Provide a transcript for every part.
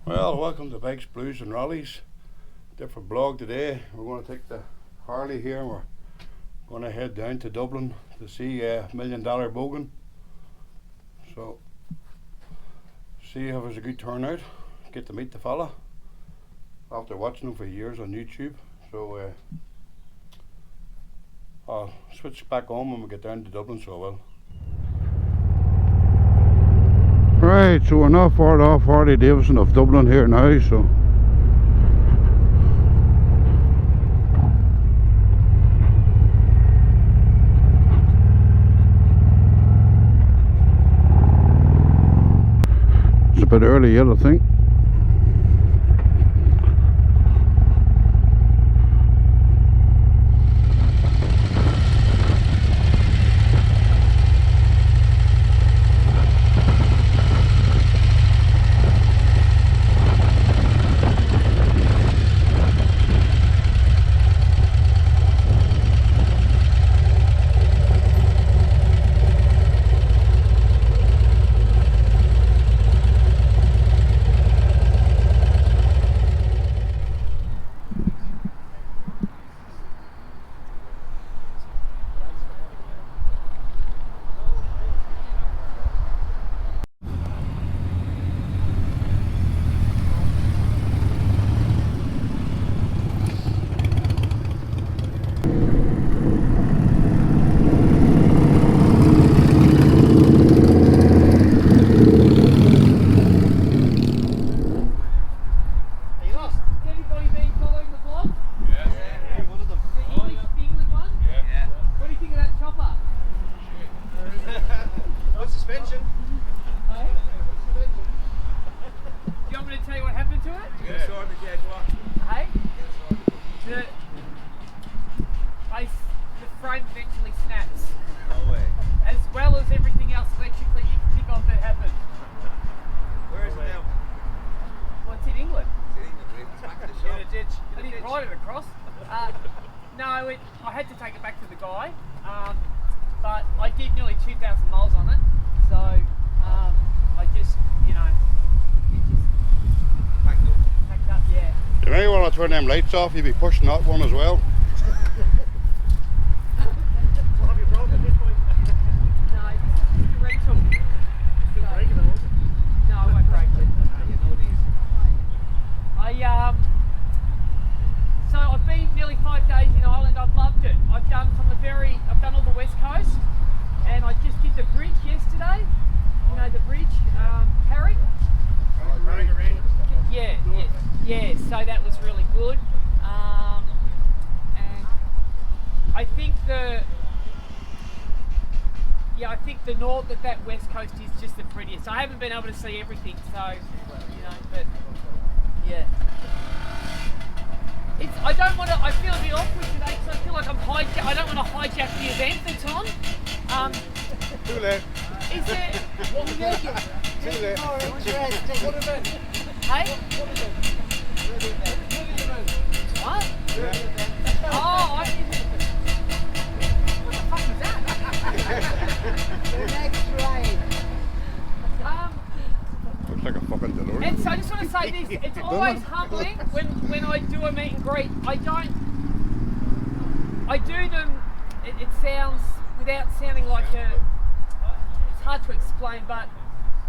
Well, welcome to Bikes, Blues and Rallies. Different blog today. We're going to take the Harley here and we're going to head down to Dublin to see $1 Million Bogan. So, see if it was a good turnout. Get to meet the fella after watching him for years on YouTube. So, I'll switch back on when we get down to Dublin, so I will. Right, so we're not far off Harley-Davidson of Dublin here now, so it's a bit early yet, I think. The frame eventually snaps. No way. As well as everything else electrically you can think of that happened. Where is it now? Well, it's in England. It's in England, it's back to the shop. In a ditch. I didn't ride it across. No, I had to take it back to the guy, but I did nearly 2,000 miles on it, so I just, it just packed up, yeah. You may want to turn them lights off, you'll be pushing that one as well. Well, have you broken this point? No, it's rental. Still break it, won't it? No, I won't break it. You know these. So I've been nearly 5 days in Ireland. I've loved it. I've done all the west coast, and I just did the bridge yesterday. You know the bridge, Harry? Yeah. So that was really good. And I think the north that west coast is just the prettiest. I haven't been able to see everything, so but yeah. I feel a bit awkward today because I feel like I don't want to hijack the event that's on. Too late. Is there... What are you Too late. What event? Hey? What? Oh, I didn't... What the fuck is that? The next ride. Looks like a fucking DeLorean. And so I just want to say this, it's always humbling when I do a meet and greet. I do them, it sounds, without sounding like it's hard to explain, but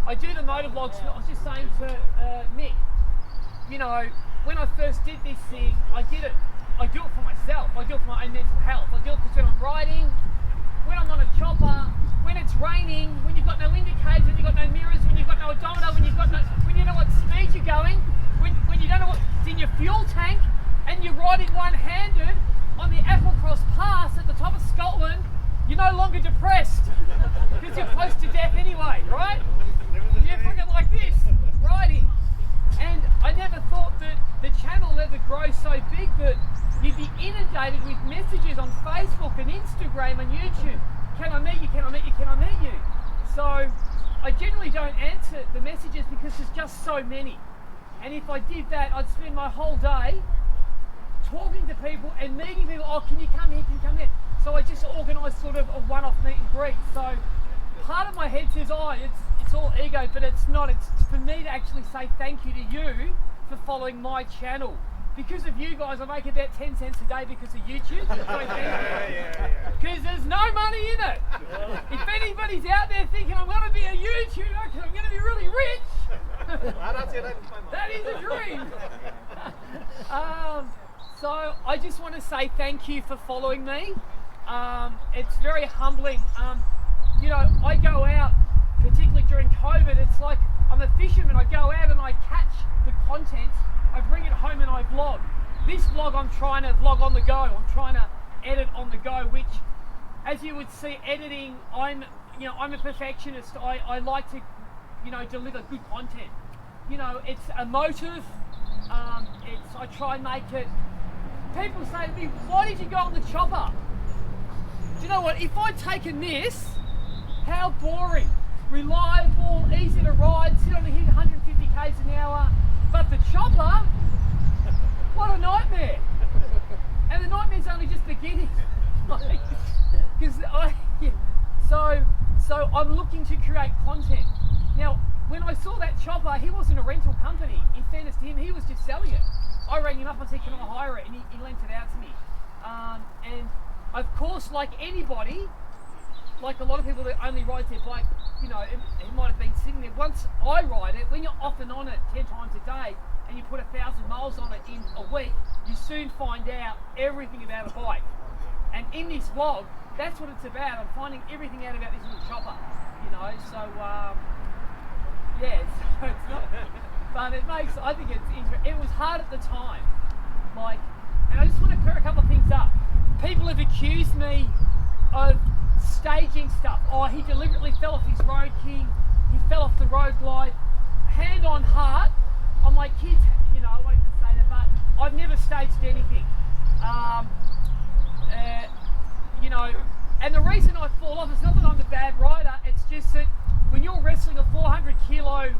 I do the motovlogs. I was just saying to Mick, when I first did this thing, I do it for myself. I do it for my own mental health. I do it because when I'm riding, when I'm on a chopper, when it's raining, when you've got no indicators, when you've got no mirrors, when you've got no odometer, when you know what speed you're going, when you don't know what's in your fuel tank, and you're riding one-handed on the Applecross Pass at the top of Scotland, you're no longer depressed because you're close to death anyway, right? You're fucking like this, riding. And I never thought that the channel ever grow so big that you'd be inundated with messages on Facebook and Instagram and YouTube. Can I meet you? Can I meet you? Can I meet you? So I generally don't answer the messages because there's just so many. And if I did that, I'd spend my whole day talking to people and meeting people. Oh, can you come here? Can you come there? So I just organise sort of a one-off meet and greet. So part of my head says, oh, it's it's all ego, but it's not. It's for me to actually say thank you to you for following my channel. Because of you guys, I make about 10 cents a day because of YouTube. Because there's no money in it. If anybody's out there thinking I'm going to be a YouTuber because I'm going to be really rich, that is a dream. So I just want to say thank you for following me. It's very humbling. You know, I go out, particularly during COVID, it's like I'm a fisherman. I go out and I catch the content, I bring it home and I vlog. This vlog I'm trying to vlog on the go. I'm trying to edit on the go, which, as you would see, editing, I'm a perfectionist. I like to, deliver good content. It's emotive. I try and make it. People say to me, "Why did you go on the chopper?" Do you know what? If I'd taken this, how boring. Reliable, easy to ride, sit on the hill 150 k's an hour. But the chopper, what a nightmare. And the nightmare's only just beginning. So I'm looking to create content. Now, when I saw that chopper, he wasn't a rental company. In fairness to him, he was just selling it. I rang him up and said, "Can I hire it?" And he lent it out to me. And of course, like anybody, like a lot of people that only ride their bike, it might have been sitting there. Once I ride it, when you're off and on it 10 times a day and you put 1,000 miles on it in a week, you soon find out everything about a bike. And in this vlog, that's what it's about. I'm finding everything out about this little chopper, so it's not, but I think it's interesting. It was hard at the time, and I just want to clear a couple of things up. People have accused me of staging stuff. Oh, he deliberately fell off his road king, he fell off the road glide. Hand on heart, I'm like, kids, I wanted to say that, but I've never staged anything. And the reason I fall off is not that I'm a bad rider, it's just that when you're wrestling a 400 kilo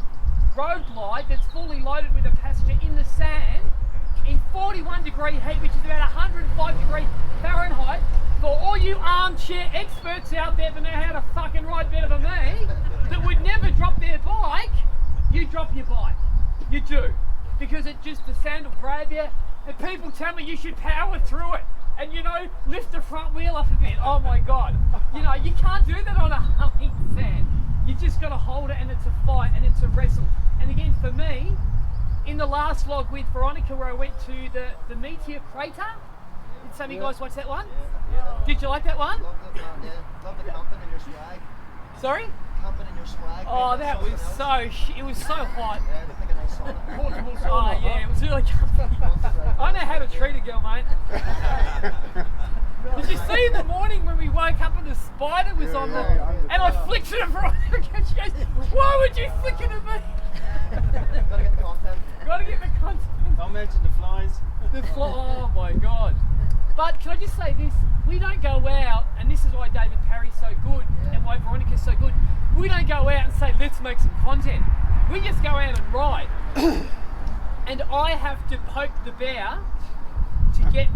road glide that's fully loaded with a passenger in the sand, in 41 degree heat, which is about 105 degree Fahrenheit, for all you armchair experts out there that know how to fucking ride better than me, that would never drop their bike, you drop your bike. You do. Because the sand will grab you, and people tell me you should power through it, and lift the front wheel up a bit. Oh my God. You can't do that on a humming sand. You just gotta hold it, and it's a fight, and it's a wrestle. And again, for me, in the last vlog with Veronica where I went to the meteor crater, did some of you guys watch that one? Yeah. Did you like that one? Love the camping and your swag. Sorry? Camping and your swag. Oh, that was it was so hot. Yeah, they think a nice sauna. Portable sauna. Oh yeah, it was really comfy. I know how to treat a girl, mate. Did you see in the morning when we woke up and the spider was on the, and I flicked it at Veronica and she goes, "Why would you flick it at me?" Gotta get the content. Gotta get the content. Don't mention the flies. Oh my God. But can I just say this, we don't go out, and this is why David Parry's so good and why Veronica's so good, we don't go out and say, "Let's make some content." We just go out and ride. And I have to poke the bear to get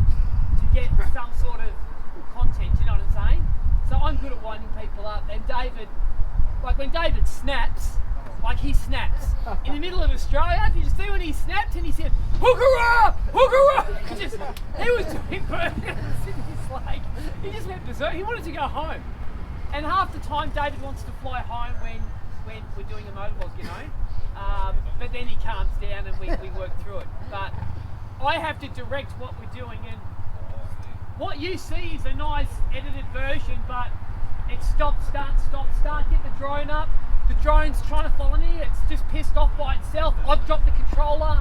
some sort of content, you know what I'm saying? So I'm good at winding people up, and David, when David snaps, he snaps. In the middle of Australia, did you see when he snapped and he said, "Hookera! Hookera!" He was doing burgers in his leg. He just went berserk. He wanted to go home. And half the time David wants to fly home when we're doing a motovlog, but then he calms down and we work through it. But I have to direct what we're doing, and what you see is a nice edited version, but it's stop, start, get the drone up. The drone's trying to follow me, it's just pissed off by itself. I've dropped the controller.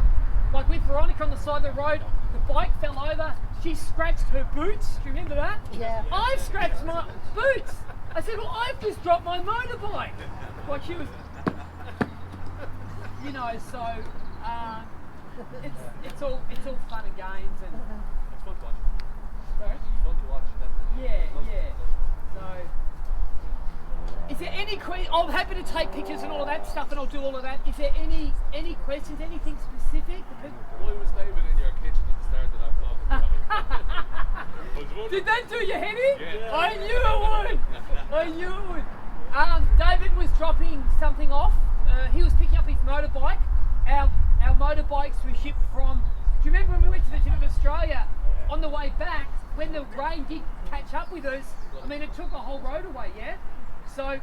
Like with Veronica on the side of the road, the bike fell over, she scratched her boots. Do you remember that? Yeah. I scratched my boots. I said, "Well, I've just dropped my motorbike." She was, so it's all fun and games, and It's fun to watch. sorry? It's fun to watch. Yeah. So, is there any I'm happy to take pictures and all of that stuff, and I'll do all of that. Is there any questions, anything specific? Why was David in your kitchen at the start of that vlog? Did that do your head in? Yeah. I knew it would. David was dropping something off. He was picking up his motorbike. Our motorbikes were shipped from. Do you remember when we went to the tip of Australia? On the way back, when the rain did catch up with us, I mean, it took the whole road away, yeah? So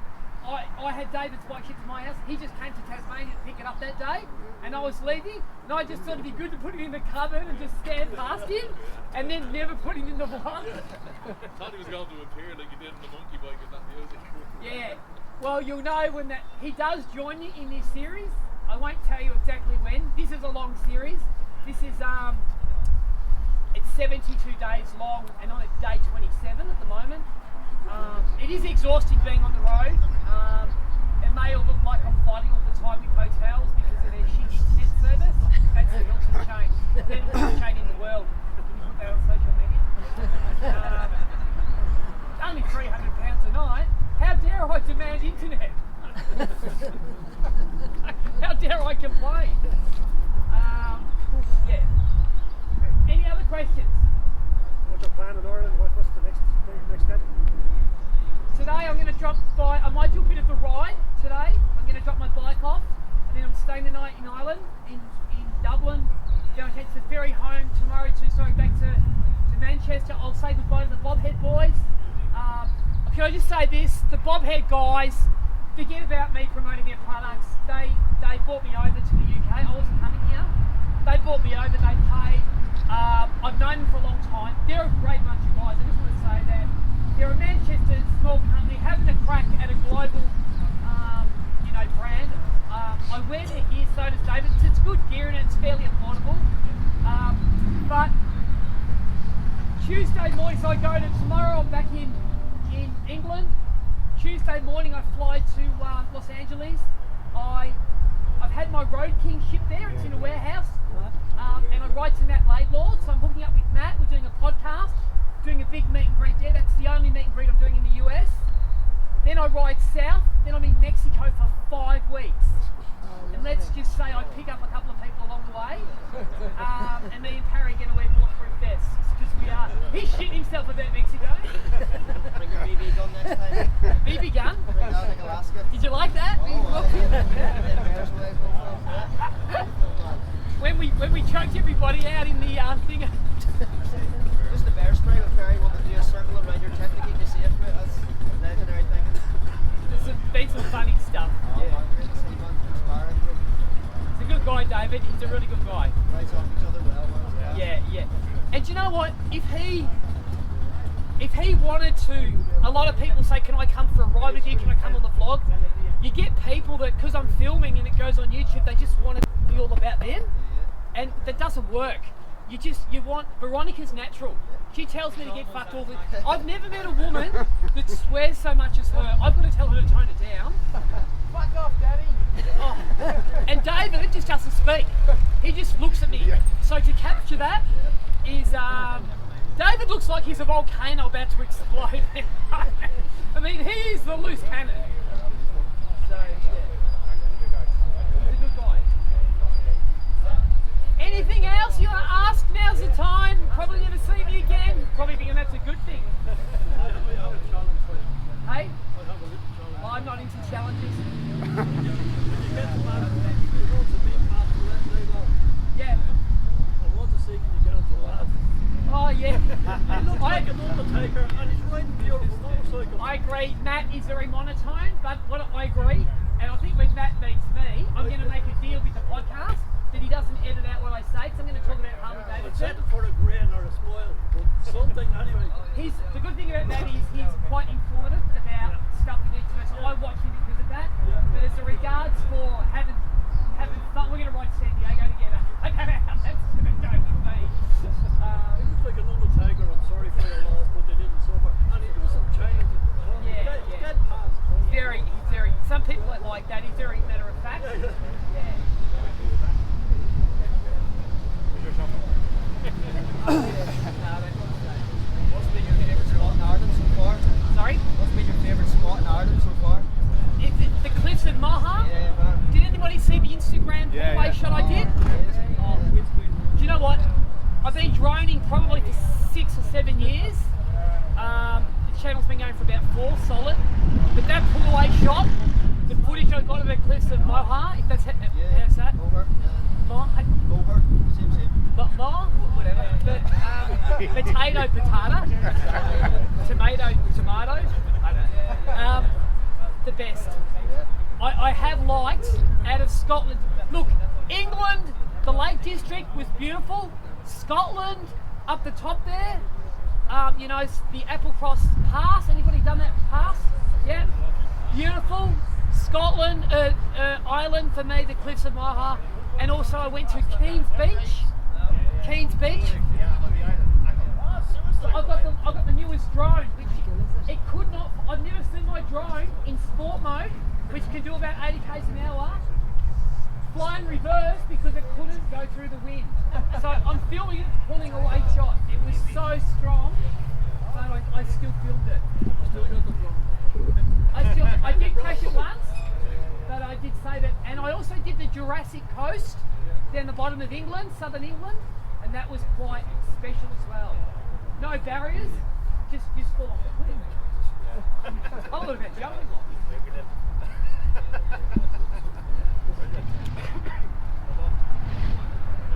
I had David's bike shipped to my house. He just came to Tasmania to pick it up that day, and I was leaving, and I just thought it'd be good to put it in the cupboard and just stand past him, and then never put him in the vlog. I thought he was going to appear like he did in the monkey bike and that music. Yeah, well, you'll know when that he does join you in this series. I won't tell you exactly when. This is a long series. This is it's 72 days long, and on day 27 at the moment. It is exhausting being on the road. It may all look like I'm fighting all the time with hotels because of their shitty internet service. That's the Hilton chain. The Hilton chain in the world. Can you put that on social media? Only £300 a night. How dare I demand internet? How dare I complain? Yeah. Any other questions? What's your plan in Ireland? What's the next step? Today I'm going to drop by, I might do a bit of the ride today. I'm going to drop my bike off, and then I'm staying the night in Ireland, in Dublin. Then I'll catch the ferry home tomorrow back to Manchester. I'll say goodbye to the Bobhead boys. Can I just say this, the Bobhead guys, forget about me promoting their products. They brought me over to the UK. I wasn't coming here. They brought me over, they paid. I've known them for a long time. They're a great bunch of guys. I just want to say that. They're a Manchester small company having a crack at a global brand. I wear their gear, so does David. It's good gear and it's fairly affordable. But Tuesday morning, so I go to tomorrow, I'm back in England. Tuesday morning I fly to Los Angeles. I've had my Road King shipped there, it's in a warehouse. And I ride to Matt Laidlaw, so I'm hooking up with Matt, we're doing a podcast, doing a big meet and greet there. That's the only meet and greet I'm doing in the US. Then I ride south, then I'm in Mexico for 5 weeks. And let's just say I pick up a couple of people along the way. And me and Parry are going to wear bulletproof vests. Because we are. He's shitting himself about Mexico. Bring your BB gun next time. BB gun? Bring that like Alaska. Did you like that? When we choked everybody out in the thing. Just the bear spray with Perry wanted to do a circle around your tent to keep you safe. That's legendary thinking. There's been some funny stuff. Oh, man, great to see, man. Inspiring. He's a good guy, David. He's a really good guy. Rights off each other well, man. Yeah. And do you know what? If he wanted to, a lot of people say, can I come for a ride with you? Can I come on the vlog? You get people that, because I'm filming and it goes on YouTube, they just want to be all about them. And that doesn't work. You want, Veronica's natural. She tells me to get fucked all the time. I've never met a woman that swears so much as her. I've got to tell her to tone it down. Fuck off, Daddy. Oh. And David just doesn't speak. He just looks at me. So to capture that is, David looks like he's a volcano about to explode. I mean, he is the loose cannon. So, yeah. He's a good guy. Anything else you want to ask? Now's the time. Probably never see me again. Probably thinking that's a good thing. Hey? Well, I'm not into challenges. Yeah. I want to see, can you get him to laugh? Oh, yeah. He looks like an undertaker and he's riding a beautiful motorcycle. I agree. Matt is very monotone, but what I agree, and I think when Matt meets me, I'm going to make a deal with the podcast that he doesn't edit out what I say, because I'm going to talk about Harley-Davidson. Settle for a grin or a smile, but something anyway. The good thing about Matt is he's quite informative about stuff we need to know, so I watch him because of that. But as a regards for having fun, we're going to ride to San Diego together. I don't know how that's going to go with me. He looks like an undertaker, I'm sorry for your loss, but they didn't suffer. And he doesn't change. Yeah. Deadpan. He's very, some people potato, tomato. The best. I have liked out of Scotland. Look, England, the Lake District was beautiful. Scotland, up the top there, you know, the Applecross Pass. Anybody done that pass? Yeah, beautiful. Scotland, Ireland for me, the Cliffs of Moher, and also I went to Keen's Beach. I've got the newest drone, which it could not. I've never seen my drone in sport mode, which can do about 80 k's an hour, flying reverse because it couldn't go through the wind. So I'm filming it pulling away shot. It was so strong, but I still filmed it. I did crash it once, but I did save it. And I also did the Jurassic Coast down the bottom of England, southern England, and that was quite special as well. No barriers, just fall off the cliff. I would have been jumping.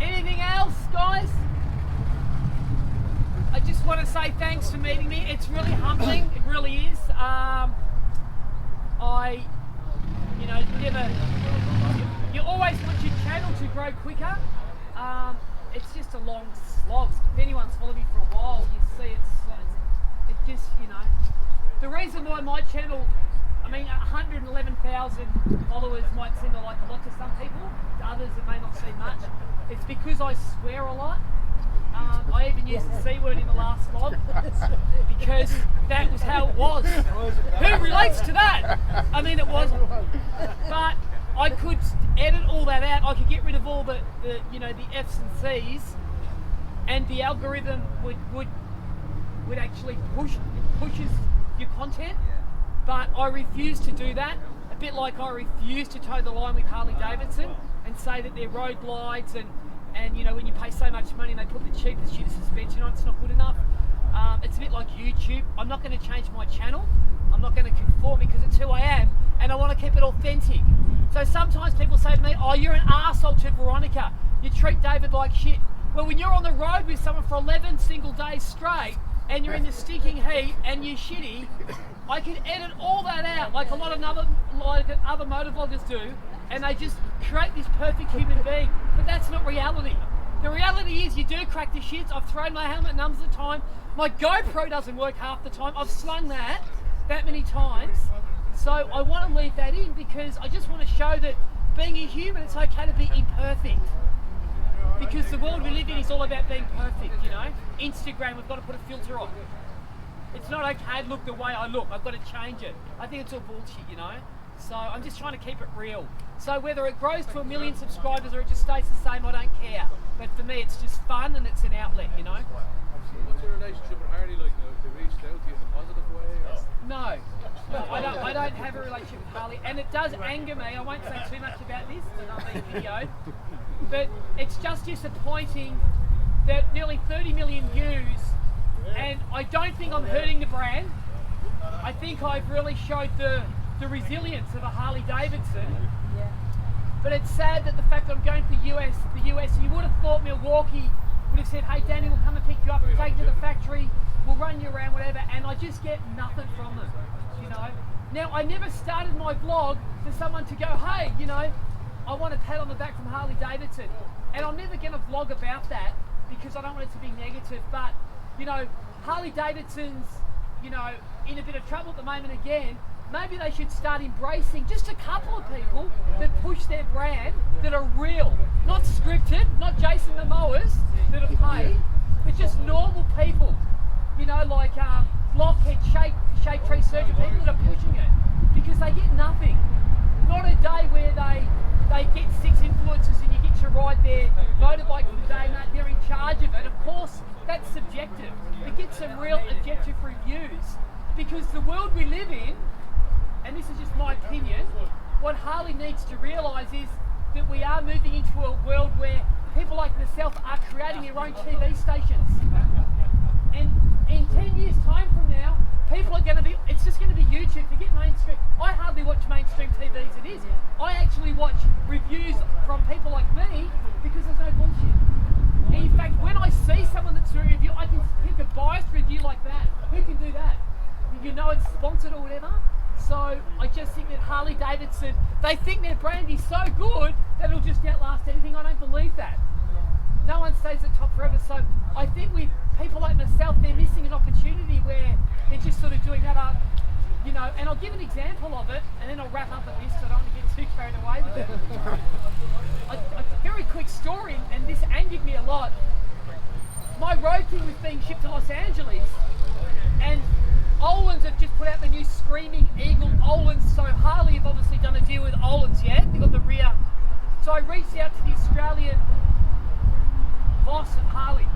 Anything else, guys? I just want to say thanks for meeting me. It's really humbling. It really is. You always want your channel to grow quicker. It's just a long slog. If anyone's followed me for a while, you see it just, you know. The reason why my channel, 111,000 followers might seem like a lot to some people, to others it may not seem much. It's because I swear a lot. I even used the C word in the last vlog because that was how it was. Who relates to that? It wasn't. But I could edit all that out. I could get rid of all the F's and C's, and the algorithm would actually pushes your content. But I refuse to do that. A bit like I refuse to toe the line with Harley-Davidson and say that they're road glides and when you pay so much money and they put the cheapest unit suspension on, it's not good enough. It's a bit like YouTube. I'm not going to change my channel. I'm not going to conform because it's who I am, and I want to keep it authentic. So sometimes people say to me, "Oh, you're an arsehole to Veronica. You treat David like shit." Well, when you're on the road with someone for 11 single days straight, and you're in the stinking heat and you're shitty, I can edit all that out like a lot of other motovloggers do, and they just create this perfect human being. But that's not reality. The reality is you do crack the shits. I've thrown my helmet numbers of the time. My GoPro doesn't work half the time. I've slung that many times. So I want to leave that in because I just want to show that being a human, it's okay to be imperfect. Because the world we live in is all about being perfect, you know. Instagram, we've got to put a filter on. It's not okay to look the way I look. I've got to change it. I think it's all bullshit, you know. So I'm just trying to keep it real. So whether it grows to 1 million subscribers or it just stays the same, I don't care. But for me, it's just fun and it's an outlet, you know. What's your relationship with Harley like now? Have they reached out to you in a positive way? Or? No, I don't have a relationship with Harley, and it does anger me. I won't say too much about this, because I'm being videoed. But it's just disappointing that nearly 30 million views, and I don't think I'm hurting the brand. I think I've really showed the resilience of a Harley-Davidson. But it's sad that the fact that I'm going to the US, you would have thought Milwaukee would have said, "Hey Danny, we'll come and pick you up and take you to the factory, we'll run you around, whatever," and I just get nothing from them, you know. Now, I never started my vlog for someone to go, "Hey, you know, I want a pat on the back from Harley-Davidson," and I'm never going to vlog about that because I don't want it to be negative. But, you know, Harley-Davidson's, you know, in a bit of trouble at the moment again. Maybe they should start embracing just a couple of people that push their brand, that are real, not scripted, not Jason Momoas that are paid, but just normal people, you know, like blockhead, shake tree surgeon people that are pushing it, because they get nothing. Not a day where they get 6 influencers and you get to ride their motorbike for the day and they're in charge of it. Of course, that's subjective. But get some real objective reviews, because the world we live in, and this is just my opinion, what Harley needs to realise is that we are moving into a world where people like myself are creating their own TV stations. And in 10 years' time from now, people are going to be, it's just going to be YouTube. Forget mainstream. I hardly watch mainstream TV as it is. I actually watch reviews from people like me because there's no bullshit. In fact, when I see someone that's doing a review, I can pick a They think their brand is so good that it'll just outlast anything. I don't believe that. No one stays at top forever. So I think with people like myself, they're missing an opportunity where they're just sort of doing that up, you know. And I'll give an example of it, and then I'll wrap up at this so I don't want to get too carried away with it. A very quick story, and this angered me a lot. My road king was being shipped to Los Angeles, and Olin's have just put out the new Screaming Eagle Olin's. So Harley have obviously done a deal with Olin's, yeah? They've got the rear. So I reached out to the Australian boss of Harley.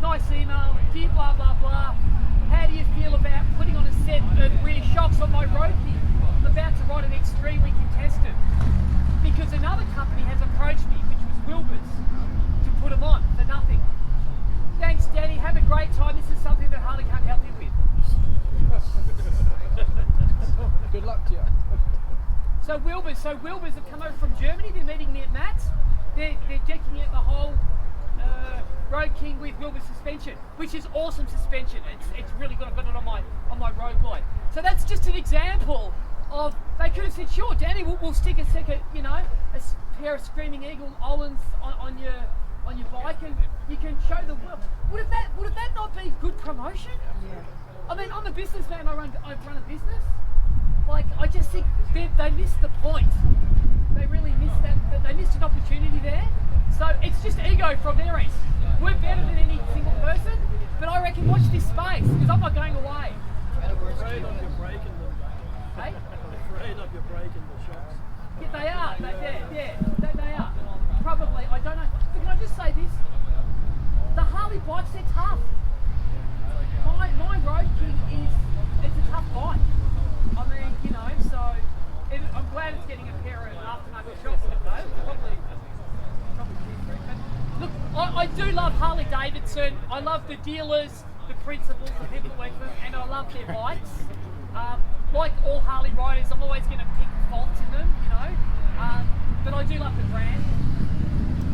Nice email, dear blah blah blah. How do you feel about putting on a set of rear shocks on my road king? I'm about to ride an extremely contested. Because another company has approached me, which was Wilbur's, to put them on for nothing. Thanks, Danny. Have a great time. This is something that Harley can't help you with. Good luck to you. So Wilbur's have come over from Germany. They're meeting me at Matt's. They're decking out the whole Road King with Wilbur's suspension, which is awesome suspension. It's really good. I've got it on my road glide. So that's just an example of, they could have said, sure, Danny, we'll stick a second, you know, a pair of Screaming Eagle Olin's on your bike, and you can show the world. Would that not be good promotion? Yeah. I mean, I'm a businessman. I run a business. Like, I just think they missed the point. They really missed that. They missed an opportunity there. So it's just ego from their end. We're better than any single person, but I reckon watch this space because I'm not going away. Afraid of you breaking them. Hey? Afraid of you breaking the shocks. Yeah, they are. They are. Probably. I don't know. But can I just say this? The Harley bikes, they're tough. My Road King it's a tough bike. I mean, you know, so I'm glad it's getting a pair of aftermarket shocks in it though. Probably look, I do love Harley-Davidson. I love the dealers, the principals, the people that work for them, and I love their bikes. Like all Harley riders, I'm always going to pick faults in them, you know. But I do love the brand.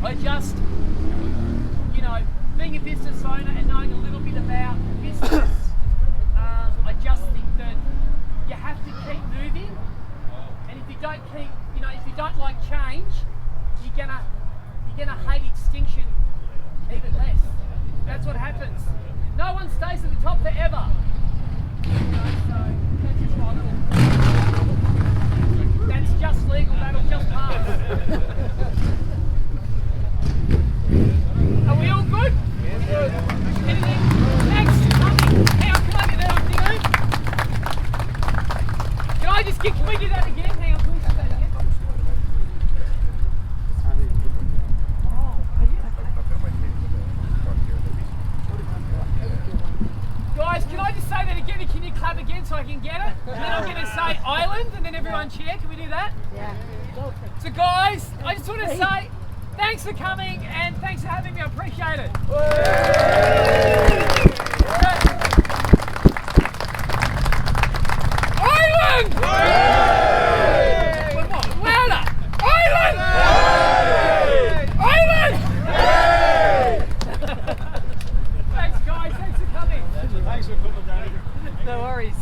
I just, you know, being a business owner and knowing a little bit about business, I just think that you have to keep moving. And if you don't keep, you know, if you don't like change, you're gonna hate extinction even less. That's what happens. No one stays at the top forever. You know, so that's just my little. That's just legal. That'll just pass. Are we all good? Yes, good. Anything next? Coming. Hang on, can I get that on video? Can we do that again? Hang on, can we do that again? Guys, can I just say that again and can you clap again so I can get it? And then I'm going to say island and then everyone cheer. Can we do that? Yeah. So guys, I just want to say thanks for coming and thanks for having me. I appreciate it. Island! Louder! Island! Island! Thanks guys, thanks for coming. Thanks for coming, Danny. No worries.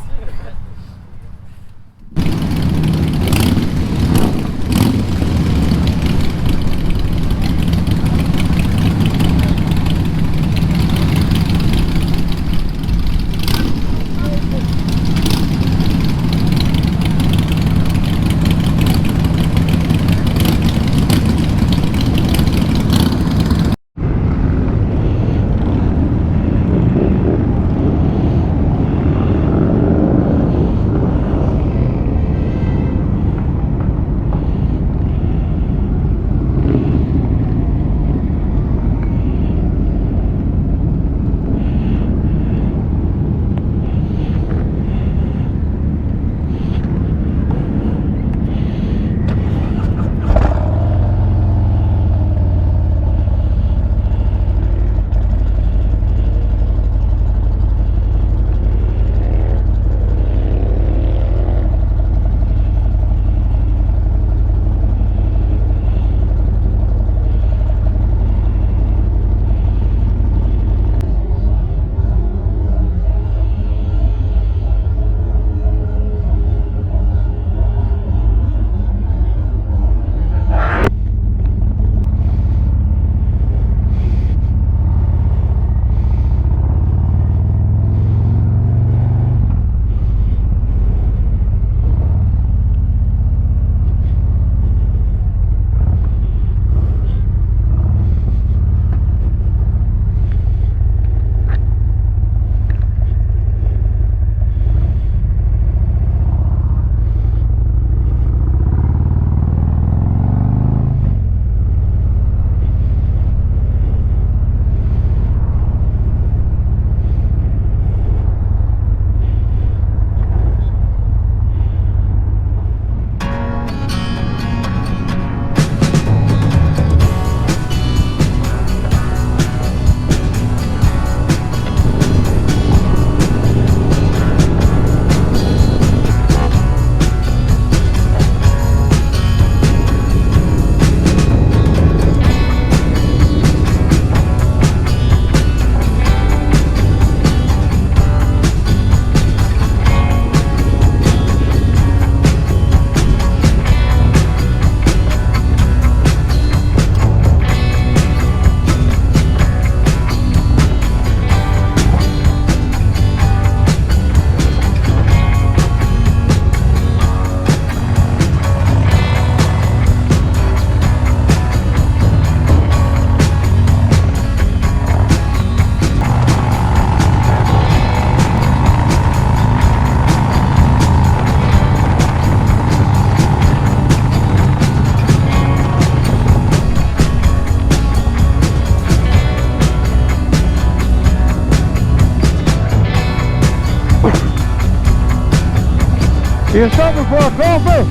You stopping for a coffee?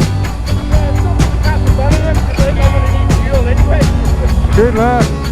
Good lad.